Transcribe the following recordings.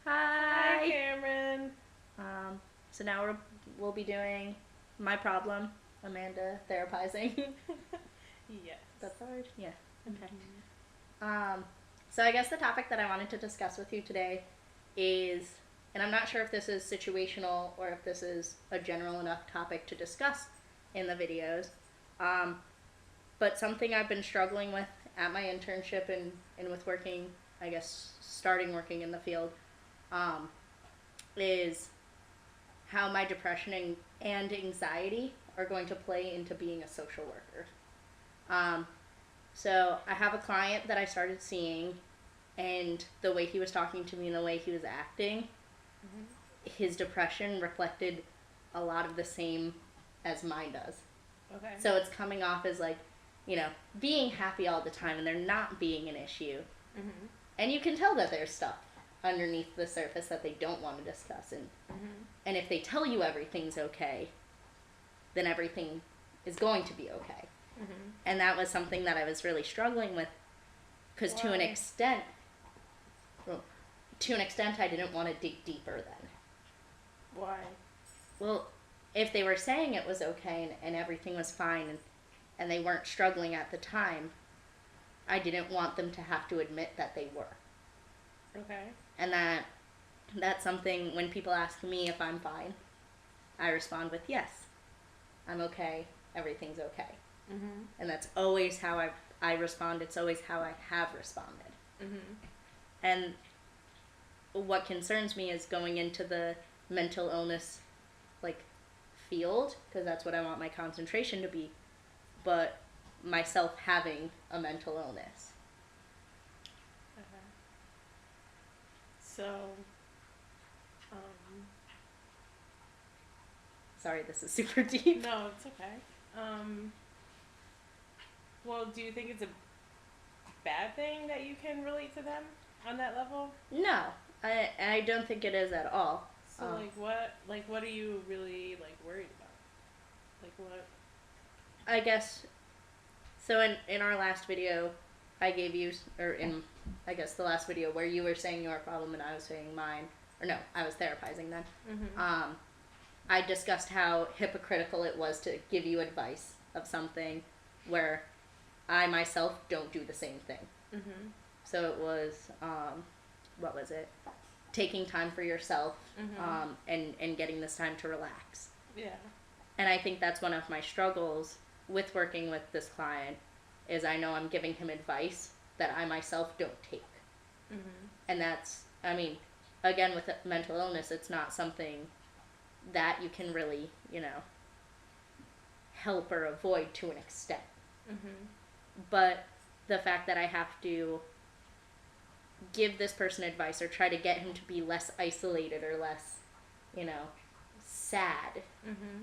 Hi, Hi. Cameron. So now we'll be doing my problem, Amanda therapizing. Yes. That's the word? Yeah. Okay. Hmm. Um, so I guess the topic that I wanted to discuss with you today is, and I'm not sure if this is situational or if this is a general enough topic to discuss in the videos, um, but something I've been struggling with at my internship and with working, I guess, starting working in the field, um, is how my depression and anxiety are going to play into being a social worker. Um, so I have a client that I started seeing, and the way he was talking to me and the way he was acting, Hmm. his depression reflected a lot of the same as mine does. Okay. So it's coming off as like, being happy all the time and there not being an issue. Hmm. And you can tell that there's stuff underneath the surface that they don't want to discuss. Hmm. And if they tell you everything's okay, then everything is going to be okay. Hmm. And that was something that I was really struggling with because Why? well, to an extent, I didn't want to dig deeper then. Why? Well, if they were saying it was okay and everything was fine and they weren't struggling at the time, I didn't want them to have to admit that they were. Okay. And that's something when people ask me if I'm fine, I respond with yes, I'm okay, everything's okay. Hmm. And that's always how I respond. It's always how I have responded. Hmm. And what concerns me is going into the mental illness like field because that's what I want my concentration to be, but myself having a mental illness. Okay. So, um, Sorry, this is super deep. no, it's okay. Um, well, do you think it's a bad thing that you can relate to them on that level? No, I don't think it is at all. So, what are you really worried about? What? I guess so. In our last video, I gave you, or in I guess the last video where you were saying your problem and I was saying mine, or no, I was therapizing then. Hmm. Um, I discussed how hypocritical it was to give you advice of something where I myself don't do the same thing. Hmm. So it was, what was it? Taking time for yourself, Hmm. and getting this time to relax. Yeah. And I think that's one of my struggles with working with this client is I know I'm giving him advice that I myself don't take. Hmm. And that's, I mean, again, with mental illness, it's not something that you can really, help or avoid to an extent. Hmm. But the fact that I have to give this person advice or try to get him to be less isolated or less, you know, sad, Hmm.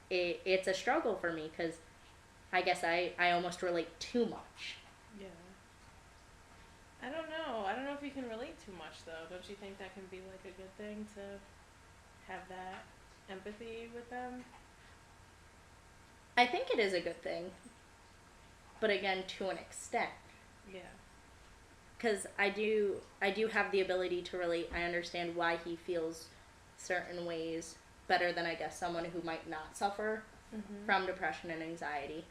it's a struggle for me because I guess I almost relate too much. Yeah. I don't know. I don't know if you can relate too much though. Don't you think that can be a good thing to have that empathy with them? I think it is a good thing, but again, to an extent. Yeah. Because I do have the ability to relate. I understand why he feels certain ways better than I guess someone who might not suffer Mhm. from depression and anxiety.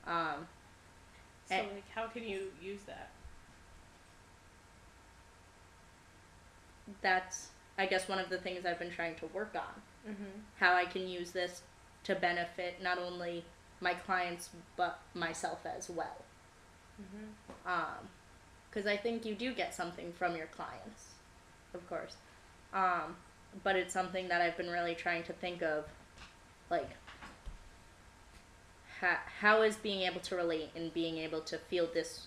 Um, So and how can you use that? that's I guess one of the things I've been trying to work on. Mhm. How I can use this to benefit not only my clients but myself as well. Mhm. Because I think you do get something from your clients, of course. Um, but it's something that I've been really trying to think of, like how is being able to relate and being able to feel this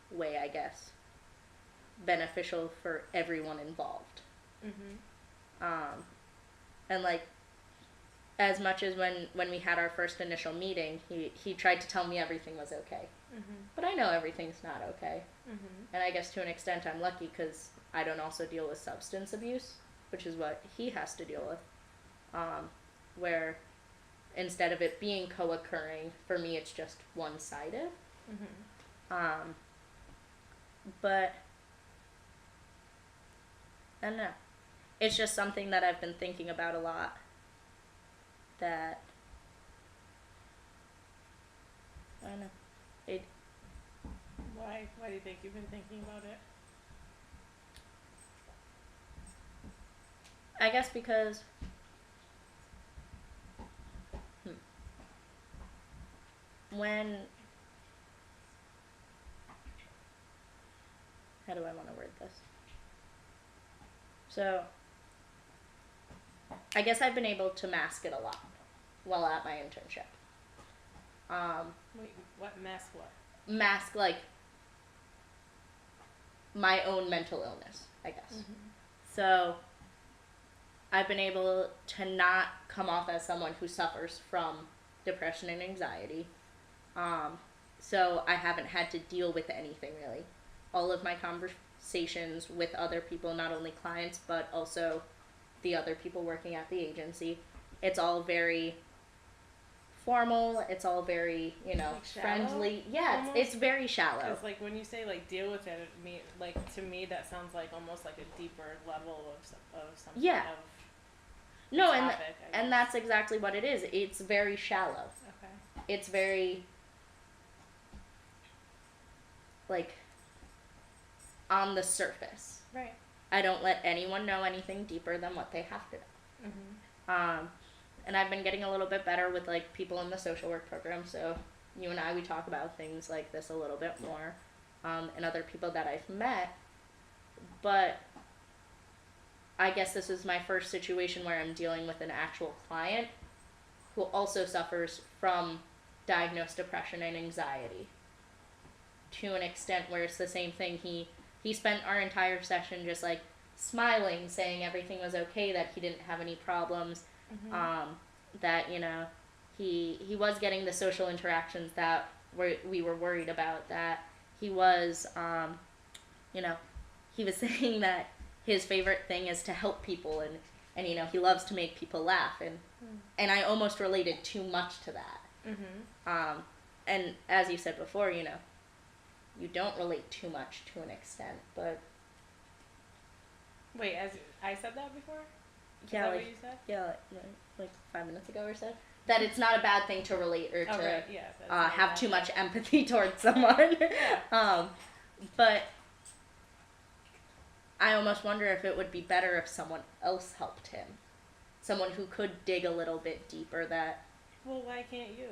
way, I guess, beneficial for everyone involved. Mhm. Um, and like as much as when we had our first initial meeting, he tried to tell me everything was okay, Mhm. but I know everything's not okay. Mhm. And I guess to an extent, I'm lucky because I don't also deal with substance abuse, which is what he has to deal with. Where instead of it being co-occurring, for me it's just one-sided. Mhm. Um, but I don't know. it's just something that I've been thinking about a lot. That I don't know. It Why? Why do you think you've been thinking about it? I guess because when how do I want to word this? So I guess I've been able to mask it a lot while at my internship. Wait, what mess? What? Mask like my own mental illness, I guess. Mm-hmm. So I've been able to not come off as someone who suffers from depression and anxiety. So I haven't had to deal with anything really. All of my conversations with other people, not only clients, but also the other people working at the agency, it's all very formal. It's all very, Like shallow, friendly. Yeah, almost? it's very shallow. Because like when you say like deal with it, like to me that sounds like almost like a deeper level of something. Yeah. Of No, topic, I and guess. that's exactly what it is. It's very shallow. Okay. It's very like on the surface. Right. I don't let anyone know anything deeper than what they have to know. Mm-hmm. And I've been getting a little bit better with like people in the social work program. So you and I, we talk about things like this a little bit more, and other people that I've met. But I guess this is my first situation where I'm dealing with an actual client who also suffers from diagnosed depression and anxiety to an extent where it's the same thing. He spent our entire session just like smiling, saying everything was okay, that he didn't have any problems, Mm-hmm. that he was getting the social interactions that we were worried about, that he was he was saying that his favorite thing is to help people, and he loves to make people laugh, and I almost related too much to that. Mm-hmm. And as you said before, you don't relate too much to an extent, but Wait, as I said that before? Is yeah, that like what you said? yeah, like 5 minutes ago or so, that it's not a bad thing to relate or to Okay, yeah. That's not have bad too thing. much empathy towards someone. Yeah. But I almost wonder if it would be better if someone else helped him, someone who could dig a little bit deeper. That Well, why can't you?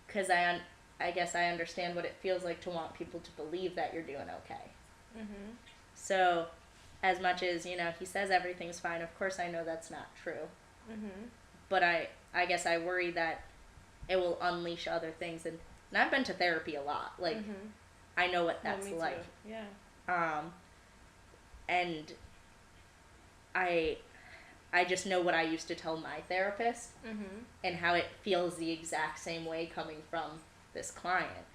because I guess I understand what it feels like to want people to believe that you're doing okay. Mm-hmm. So, as much as he says everything's fine, of course I know that's not true. Mm-hmm. But I guess I worry that it will unleash other things, and I've been to therapy a lot. Like Mm-hmm. I know what Well, that's me like. too. Yeah. And I just know what I used to tell my therapist, Mm-hmm. and how it feels the exact same way coming from this client.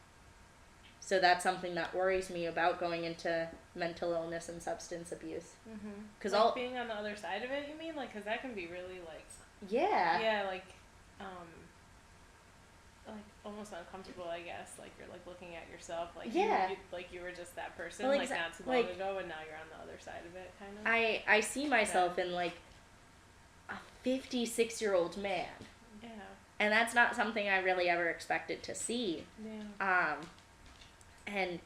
So that's something that worries me about going into mental illness and substance abuse. Mm-hmm. Cause like being on the other side of it, you mean? Like, cause that can be really like. Yeah, like almost uncomfortable, I guess. Like you're like looking at yourself, like Yeah. you were just that person, Well, like not too long like, ago, and now you're on the other side of it, kind of. I see myself in like a 56-year-old man, Yeah. and that's not something I really ever expected to see. Yeah. And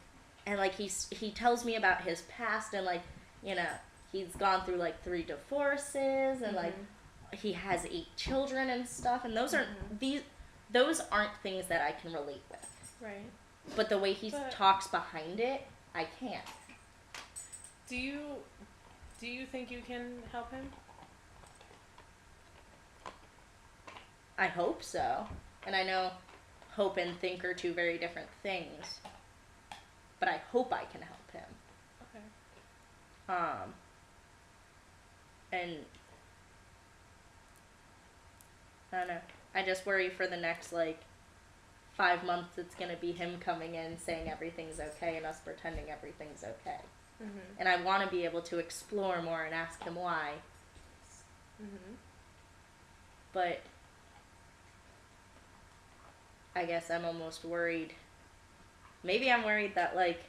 like he tells me about his past, and like he's gone through like 3 divorces, and like he has 8 children and stuff, and those aren't those aren't things that I can relate with. Right. But the way he talks behind it, I can't. Do you think you can help him? I hope so. And I know hope and think are 2 very different things. But I hope I can help him. Okay. And I don't know. I just worry for the next like 5 months it's gonna be him coming in saying everything's okay and us pretending everything's okay. Mm-hmm. And I want to be able to explore more and ask him why. Mm-hmm. But I guess I'm almost worried. Maybe I'm worried that like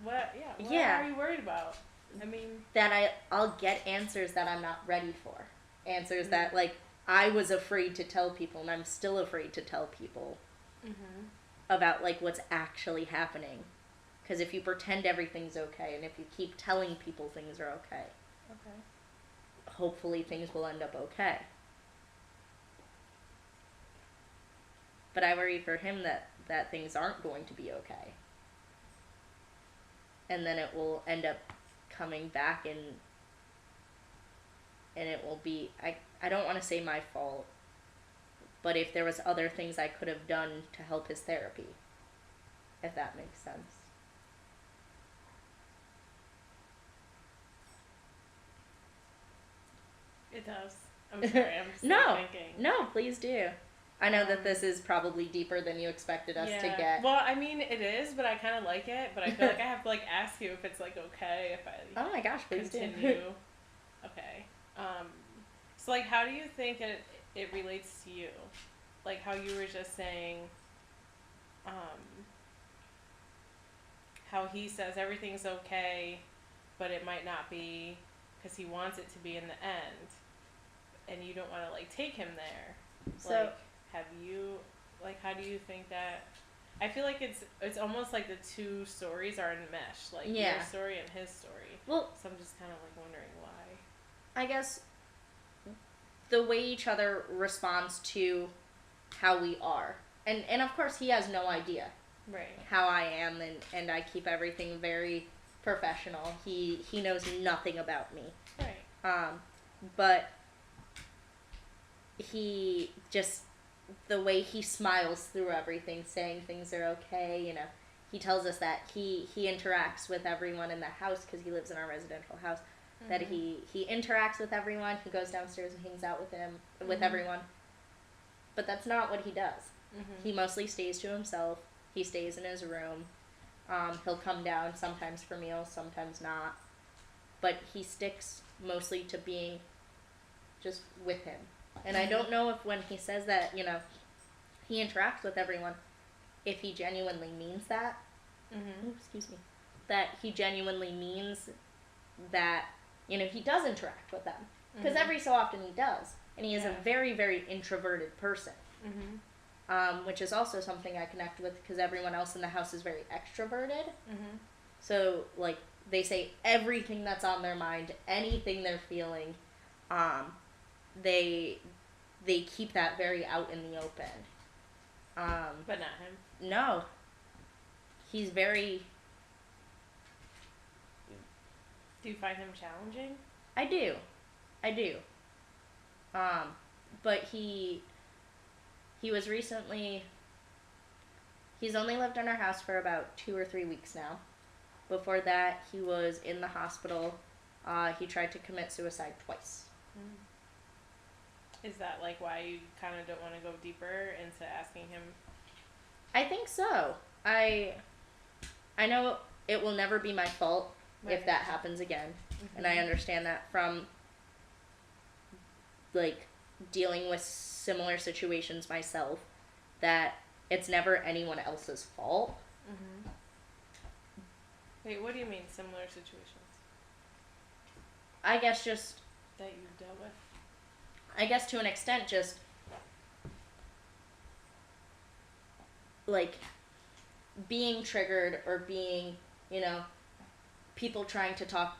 What? Yeah. What Yeah. are you worried about? I mean, that I'll get answers that I'm not ready for. Answers Mm-hmm. that, like, I was afraid to tell people, and I'm still afraid to tell people Mm-hmm. about, like, what's actually happening. Because if you pretend everything's okay, and if you keep telling people things are okay, Okay. hopefully things will end up okay. But I worry for him that things aren't going to be okay. And then it will end up coming back, and it will be, I don't want to say my fault, but if there was other things I could have done to help his therapy, if that makes sense. It does. I'm sorry. I'm just No, like, thinking. no, please do. I know that this is probably deeper than you expected us to get. Well, I mean, it is, but I kind of like it. But I feel like I have to like ask you if it's like okay if I Oh my gosh, please continue. do. Okay. So like, how do you think it relates to you? Like how you were just saying, how he says everything's okay, but it might not be because he wants it to be in the end, and you don't want to like take him there. So, Like, have you, like, how do you think that? I feel like it's almost like the two stories are enmeshed, like Yeah. your story and his story. well, So I'm just kind of like wondering why. I guess the way each other responds to how we are. And of course, he has no idea Right. how I am, and I keep everything very professional. He knows nothing about me. Right. But he just, the way he smiles through everything, saying things are okay, you know. He tells us that he interacts with everyone in the house because he lives in our residential house. That he interacts with everyone. He goes downstairs and hangs out with everyone. But that's not what he does. He mostly stays to himself. He stays in his room. He'll come down sometimes for meals, sometimes not. But he sticks mostly to being just with him. And I don't know if when he says that, you know, he interacts with everyone, if he genuinely means that. Ooh, excuse me. That he genuinely means that, you know, he does interact with them. Because every so often he does. And he is a very, very introverted person. Which is also something I connect with because everyone else in the house is very extroverted. So, like, they say everything that's on their mind, anything they're feeling, they keep that very out in the open. But not him. No. He's very... Do you find him challenging? I do. But he was recently... He's only lived in our house for about 2 or 3 weeks now. Before that, he was in the hospital. He tried to commit suicide twice. Is that like why you kind of don't want to go deeper into asking him? I think so. I know it will never be my fault if that happens again. And I understand that from, like, dealing with similar situations myself, that it's never anyone else's fault. Wait, what do you mean similar situations I guess just, that you've dealt with? I guess to an extent, just, like, being triggered or being, you know, people trying to talk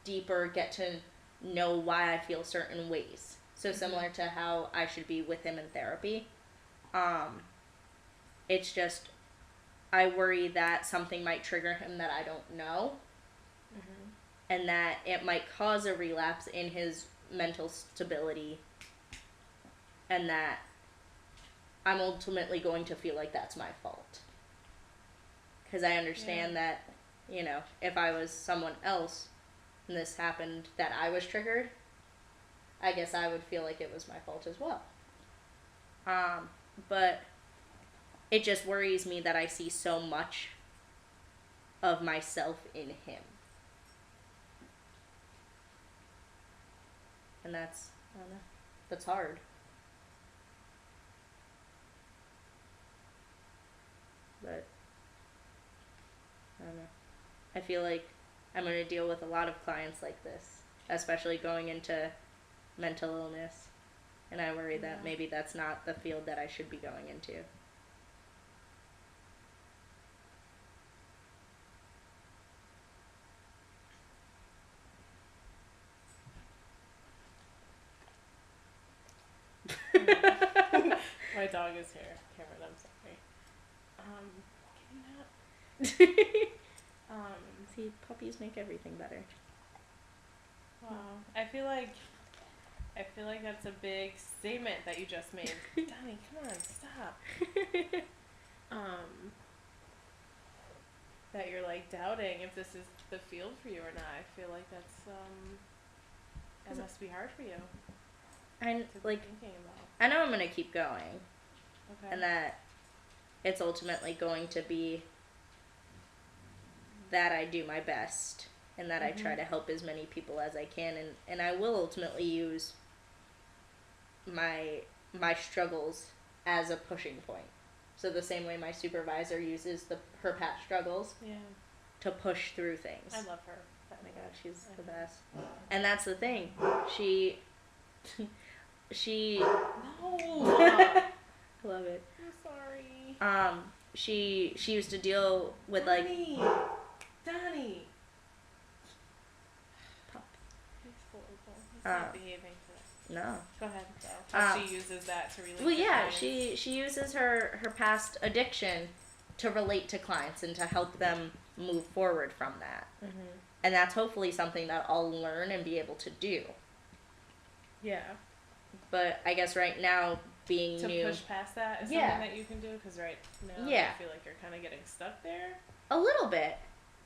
deeper, get to know why I feel certain ways. So similar to how I should be with him in therapy. It's just, I worry that something might trigger him that I don't know. And that it might cause a relapse in his mental stability. And that I'm ultimately going to feel like that's my fault. Because I understand that, you know, if I was someone else and this happened, that I was triggered, I guess I would feel like it was my fault as well. But it just worries me that I see so much of myself in him. And that's, I don't know, that's hard. But, I don't know. I feel like I'm going to deal with a lot of clients like this, especially going into mental illness. And I worry that maybe that's not the field that I should be going into. My dog is here, Cameron. I'm sorry. Can you not? See, puppies make everything better. Wow. I feel like that's a big statement that you just made. Donnie, come on, stop. That you're like doubting if this is the field for you or not. I feel like that's that must be hard for you And to like, be thinking about. I know I'm gonna keep going, Okay. and that it's ultimately going to be that I do my best, and that I try to help as many people as I can, and I will ultimately use my struggles as a pushing point. So the same way my supervisor uses her past struggles Yeah. to push through things. I love her. Oh my god, she's the best. And that's the thing. She No. I love it. I'm sorry. She used to deal with Donnie. like Donnie. Pup. He's horrible. He's not behaving today. No. Go ahead, though. How she uses that to relate Well, to yeah, clients. she uses her past addiction to relate to clients and to help them move forward from that. Mm-hmm. And that's hopefully something that I'll learn and be able to do. Yeah. But I guess right now, being To new, push past that is Yeah. something that you can do? Because right now Yeah. I feel like you're kind of getting stuck there. a little bit.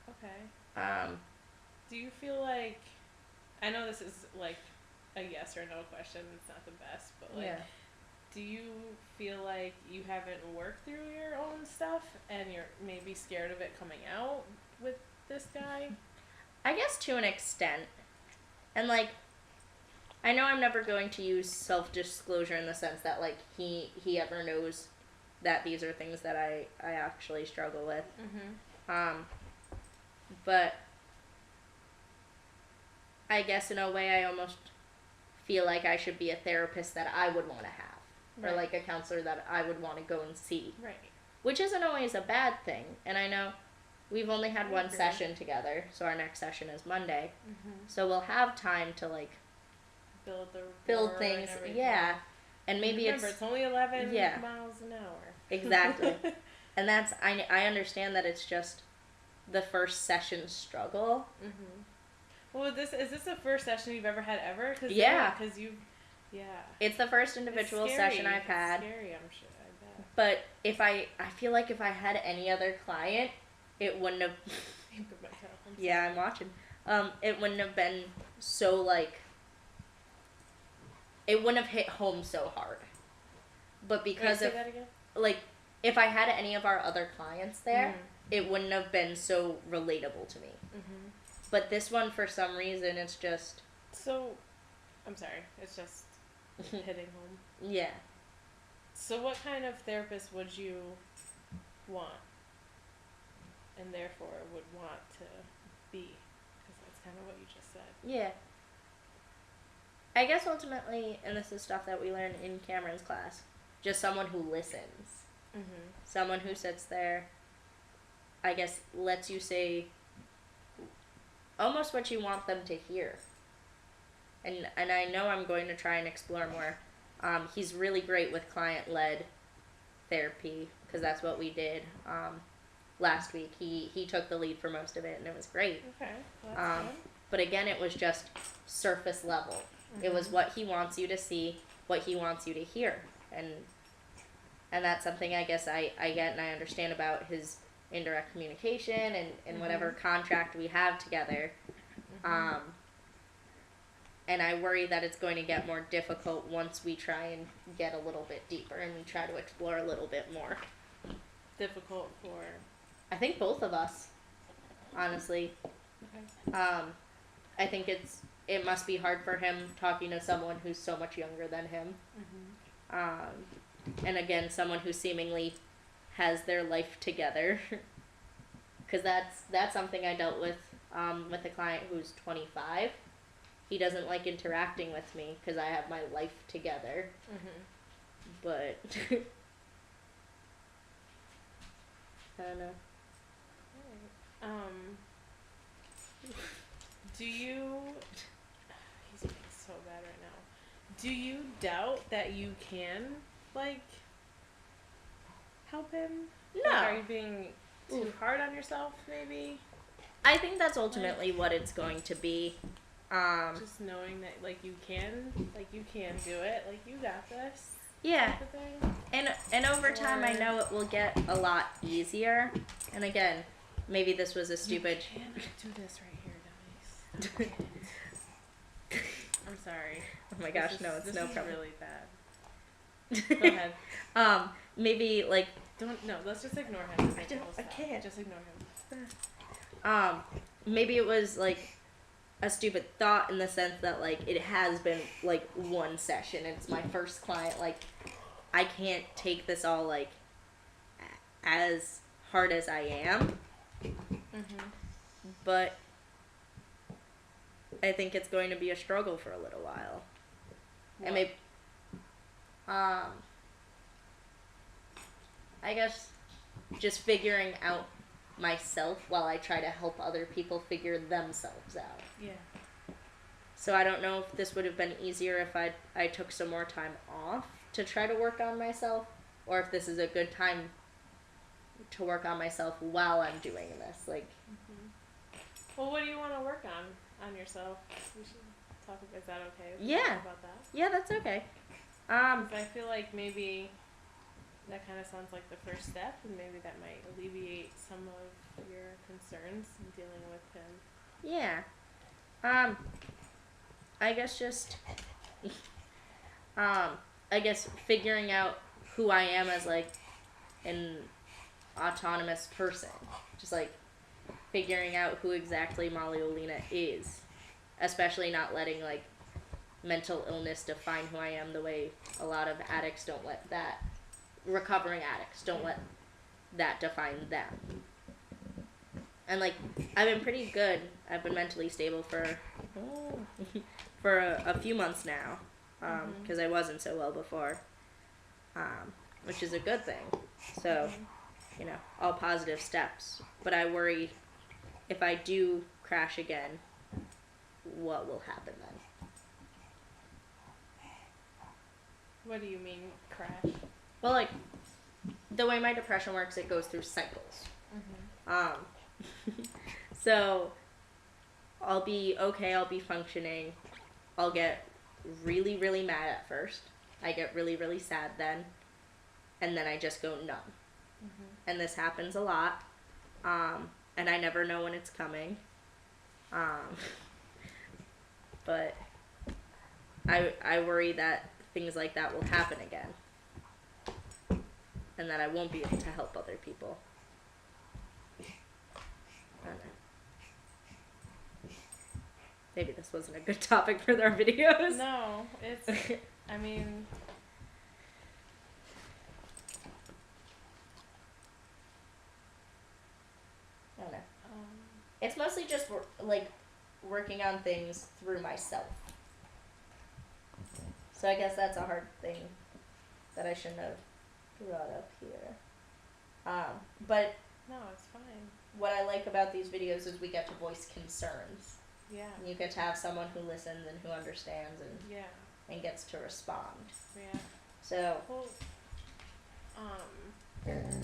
Okay. Do you feel like... I know this is like a yes or no question. It's not the best. But like, Yeah. do you feel like you haven't worked through your own stuff and you're maybe scared of it coming out with this guy? I guess to an extent. And like, I know I'm never going to use self-disclosure in the sense that like he ever knows that these are things that I actually struggle with. Mm-hmm. But I guess in a way I almost feel like I should be a therapist that I would want to have. Right. Or like a counselor that I would want to go and see. Right. Which isn't always a bad thing. And I know we've only had I one agree. session together, so our next session is Monday. Mm-hmm. So we'll have time to like Build the build rapport things. and everything. Yeah. And maybe Remember, it's only 11 yeah. miles an hour. Exactly. And that's, I understand that it's just the first session struggle. Mm-hmm. Well, is this the first session you've ever had ever? Cause Yeah. Because yeah. It's the first individual It's scary. session I've had. It's scary, I'm sure. I bet. But if I feel like if I had any other client, it wouldn't have. Yeah, I'm watching. It wouldn't have been so like. It wouldn't have hit home so hard. But because Wait, of say that again? like, if I had any of our other clients there, it wouldn't have been so relatable to me. Mm-hmm. But this one, for some reason, it's just. So, I'm sorry. It's just hitting home. Yeah. So, what kind of therapist would you want? And therefore would want to be? Because that's kind of what you just said. Yeah. I guess ultimately, and this is stuff that we learn in Cameron's class, just someone who listens. Mm-hmm. Someone who sits there, I guess, lets you say almost what you want them to hear. And I know I'm going to try and explore more. He's really great with client-led therapy, because that's what we did last week. He took the lead for most of it, and it was great. Okay. Well, that's good. But again, it was just surface level. It was what he wants you to see, what he wants you to hear. And that's something I guess I get and I understand about his indirect communication and whatever contract we have together. And I worry that it's going to get more difficult once we try and get a little bit deeper and we try to explore a little bit more. Difficult for... I think both of us, honestly. Okay. I think it must be hard for him talking to someone who's so much younger than him. And again, someone who seemingly has their life together. Because that's something I dealt with with a client who's 25. He doesn't like interacting with me because I have my life together. But I don't know. Do you? He's being so bad right now. Do you doubt that you can like help him? No. Like, are you being too hard on yourself? Maybe. I think that's ultimately what it's going to be. Just knowing that like you can do it. Like you got this. Yeah. Type of thing. And over time, I Or- know it will get a lot easier. And again, maybe this was a stupid. You cannot do this right here, Denise. I'm sorry. Oh my gosh, no, it's this no is problem. really bad. Go ahead. Maybe like Let's just ignore him. I can't. Just ignore him. maybe it was like a stupid thought in the sense that like it has been like one session. It's my first client. Like I can't take this all like as hard as I am. But I think it's going to be a struggle for a little while. What? And maybe I guess just figuring out myself while I try to help other people figure themselves out. Yeah. So I don't know if this would have been easier if I took some more time off to try to work on myself, or if this is a good time to work on myself while I'm doing this. Like, Well, what do you want to work on yourself? We should talk about. Is that okay? If we Yeah. talk about that. yeah, that's okay. 'Cause I feel like maybe that kind of sounds like the first step, and maybe that might alleviate some of your concerns in dealing with him. Yeah. I guess just I guess figuring out who I am as like an autonomous person. Just like figuring out who exactly Maliolina is. Especially not letting like mental illness define who I am the way a lot of addicts don't let that recovering addicts don't let that define them. And like I've been pretty good. I've been mentally stable for for a few months now, because I wasn't so well before, which is a good thing. So, you know, all positive steps. But I worry if I do crash again, what will happen then? What do you mean crash? Well, like the way my depression works, it goes through cycles. So I'll be okay, I'll be functioning, I'll get really, really mad at first, I get really, really sad then, and then I just go numb. And this happens a lot, and I never know when it's coming, but I worry that things like that will happen again, and that I won't be able to help other people. I don't know. Maybe this wasn't a good topic for our videos. No, it's. I mean. I don't know. It's mostly just like working on things through myself. So I guess that's a hard thing that I shouldn't have brought up here. But No, it's fine. what I like about these videos is we get to voice concerns. Yeah. And you get to have someone who listens and who understands Yeah. and gets to respond. Yeah. So, Well,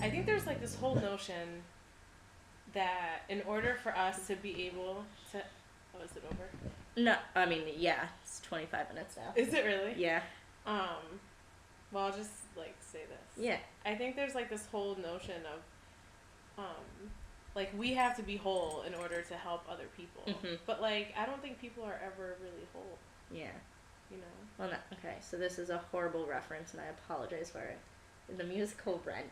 I think there's like this whole notion that in order for us to be able to, oh, is it over? no, I mean, yeah, it's 25 minutes now. Is it really? Yeah. Well, I'll just like say this. Yeah. I think there's like this whole notion of, like we have to be whole in order to help other people. But like, I don't think people are ever really whole. Yeah. You know. Well, no, okay, so this is a horrible reference, and I apologize for it. In the musical Rent,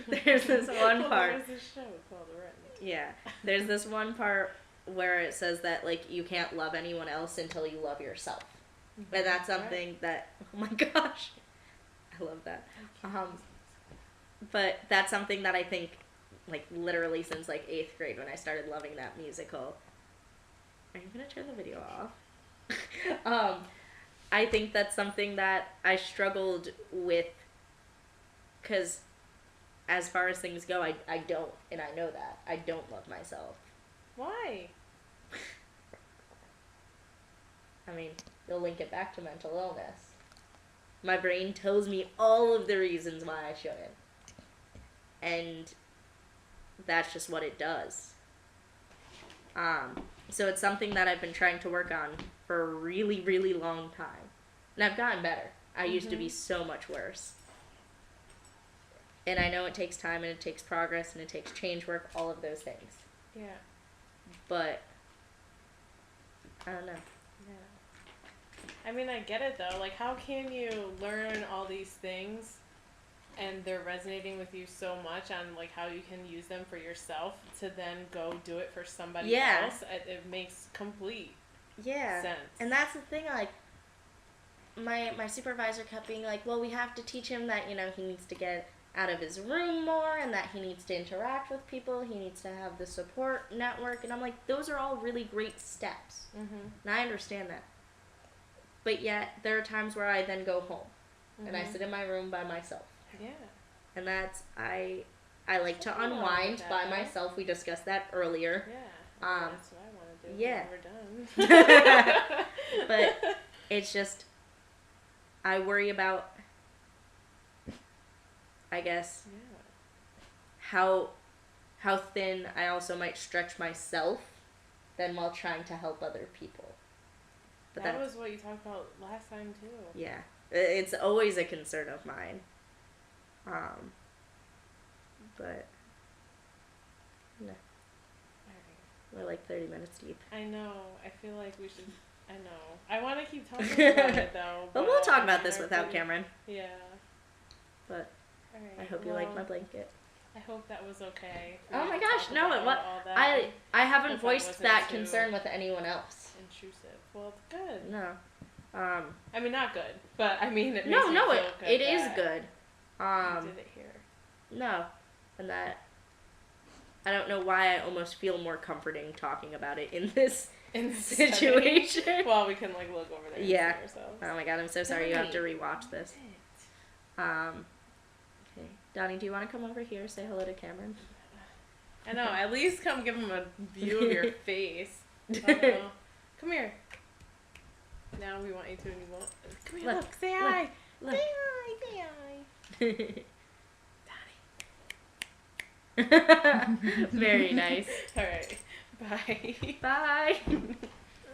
there's this one part. There's this show called Rent. Yeah, there's this one part where it says that like you can't love anyone else until you love yourself, and that's something that, oh my gosh, I love that. But that's something that I think, like literally since like 8th grade when I started loving that musical, gonna turn the video off. I think that's something that I struggled with, because as far as things go, I don't, and I know that. I don't love myself. Why? I mean, you'll link it back to mental illness. My brain tells me all of the reasons why I shouldn't. And that's just what it does. So it's something that I've been trying to work on for a really, really long time. And I've gotten better. I used to be so much worse. And I know it takes time and it takes progress and it takes change work, all of those things. Yeah. But, I don't know. Yeah. I mean, I get it though. Like, how can you learn all these things and they're resonating with you so much on, like, how you can use them for yourself to then go do it for somebody else? It makes complete sense. And that's the thing, like, my supervisor kept being like, well, we have to teach him that, you know, he needs to get out of his room more and that he needs to interact with people, he needs to have the support network, and I'm like, those are all really great steps. And I understand that. But yet, there are times where I then go home and I sit in my room by myself. Yeah. And that's, I like to unwind by myself. We discussed that earlier. Yeah. That's what I want to do. Yeah. When we're done. But it's just, I worry about, I guess, how thin I also might stretch myself then while trying to help other people. But that was what you talked about last time too. Yeah. It's always a concern of mine. But no. Alright. We're like 30 minutes deep. I know. I feel like we should. I know. I want to keep talking about it though. But we'll talk about this without Cameron. Yeah. But Alright, I hope you like my blanket. I hope that was okay. For Oh you my to gosh, talk no, about it was. all that. I haven't Hope that voiced wasn't that too concern with anyone else. intrusive. Well, it's good. No. I mean, not good, but I mean, it makes No, me no, feel good. it is that good. you did it here. No, and that I don't know why I almost feel more comforting talking about it in this In this situation. setting. Well, we can like look over there. Yeah. And see ourselves. Oh my god, I'm so sorry you have to rewatch this. Okay, Donnie, do you want to come over here say hello to Cameron? I know. At least come give him a view of your face. Oh, no. Come here. Now we want you to. And you won't. Come here. Look. Say hi. Look. Say hi. Say hi. Very nice. All right. Bye. Bye.